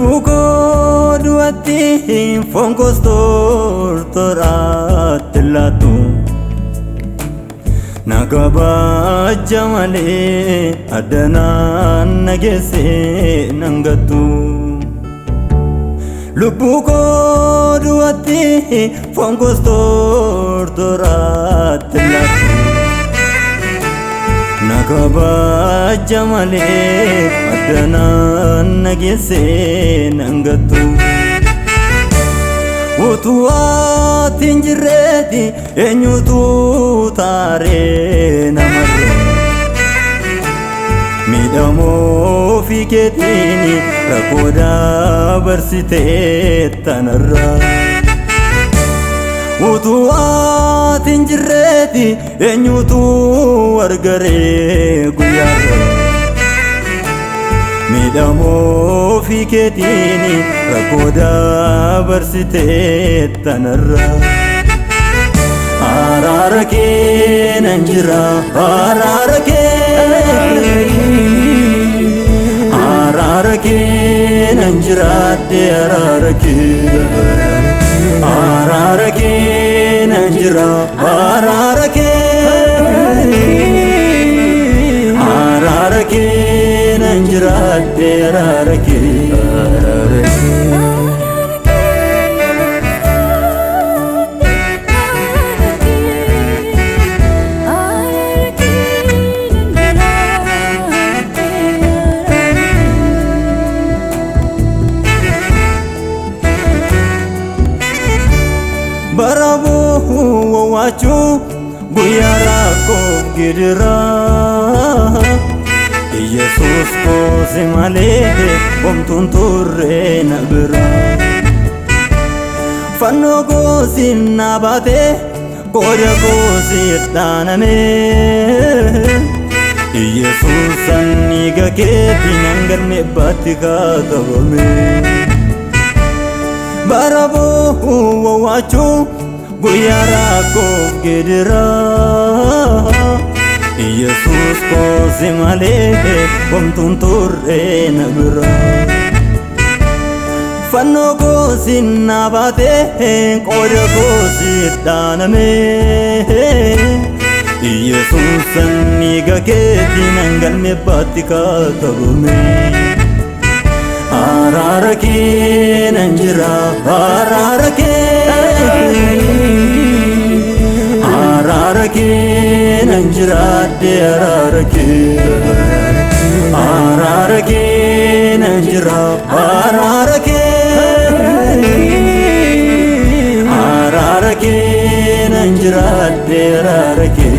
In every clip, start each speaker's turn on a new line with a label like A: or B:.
A: Lubbuko duatti fonkos tortoraatti laatu nagabaja malee addanaan nageesse nangatu. Lubbuko duatti fonkos tortoraatti laatu nagabaja malee addanaan nageesse nangatu. Utuu ati hin jirreeti eenyutu taaree namarra miidhamoo fi keetiini rakkoo dabarsitee tanarra. Utuu ati hin jirreeti eenyutu argaree guyyaarra miidhamoo fi keetiini rakkoo dabarsitee tanarra. Araara kee nan jira araara kee nan jiraadhe araara kee nan jira araara kee nan jiraadhe araara kee. Barabu wawachu guyara ko gidira Yesus ko simale omtun turre nabira Fanno ko sinabate koya ko sitaname Yesus aniga ke tinangar me batika tabame Barabu wawachu guyara ko gidira Yesus ko simale omtun turre nabira Fanno ko sinabate koya ko sitaname Yesus aniga ke tinangal me batika tabame Araara kee nan jira araara kee nan jiraadhe araara kee nan jira araara kee nan jiraadhe araara kee.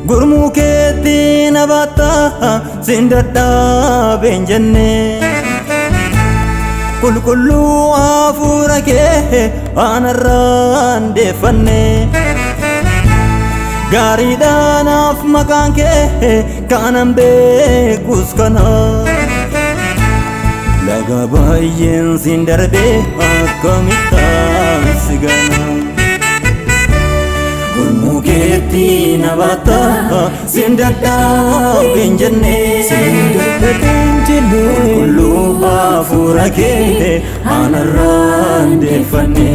A: Gurmuu keetti nabaata sindadha benjenne Qulqulluu hafuura kee aanarraan deeffanne Gaariidhaanaaf maqaan kee kanan beekus kana Laga baay'een sin darbe akkamittaan si gana Gurmuu keetti nabaata sindadha benjenne Qulqulluu hafuura kee aanarraan deeffanne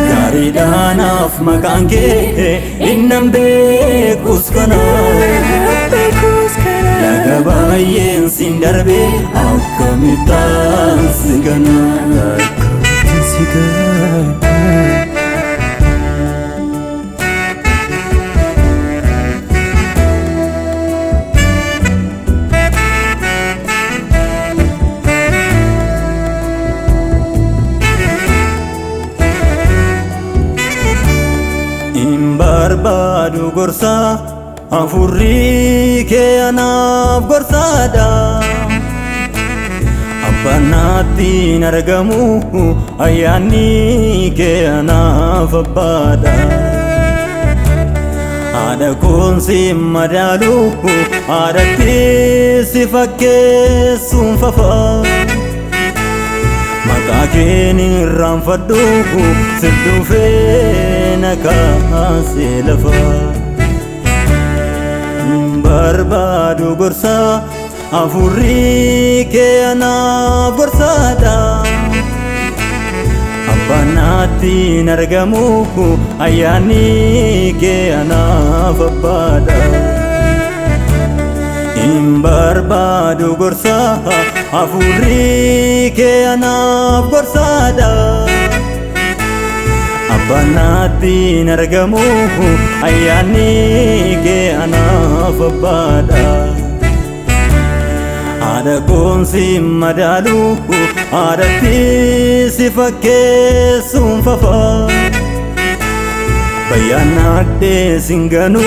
A: Gaariidhaanaaf maqaan kee innan beekus kana Laga baay'een sin darbe akkamittaan si gana Barbadu gorsa afurri kee anaaf gorsaadha abbaanaatti nargamu ayyaanni kee anaaf abbaadha. Haadha koon si madaalu haadhatti si fakkeessuun fafa. Maqaa keen irraanfadhu si dhufee na kaasee lafa. Barbaadu gorsa hafuurri kee anaaf gorsaadha. Abbaanaatti nargamu ayyaanni kee anaaf abbaadha. Barbaadu gorsa hafuurri kee anaaf gorsaadha. Abbaanaatti nargamu ayyaanni kee anaaf abbaadha. Haadha koon si madaalu haadhatti si fakkeessuun fafa. Bayyaanadhee singanu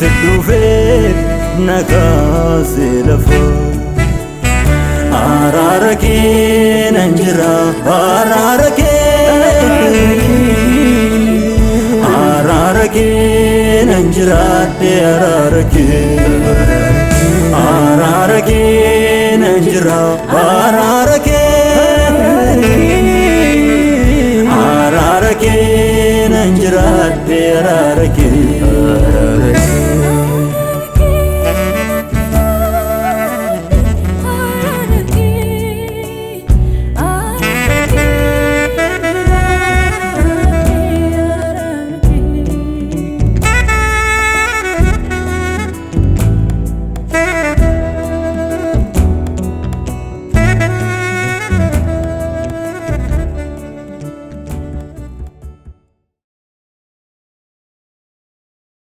A: si dhufee na kaasee lafa. Araara kee nan jira araara kee. Araara kee nan jiraadhe araara kee. Araara kee nan jira araara kee. Araara kee nan jiraadhe araara kee.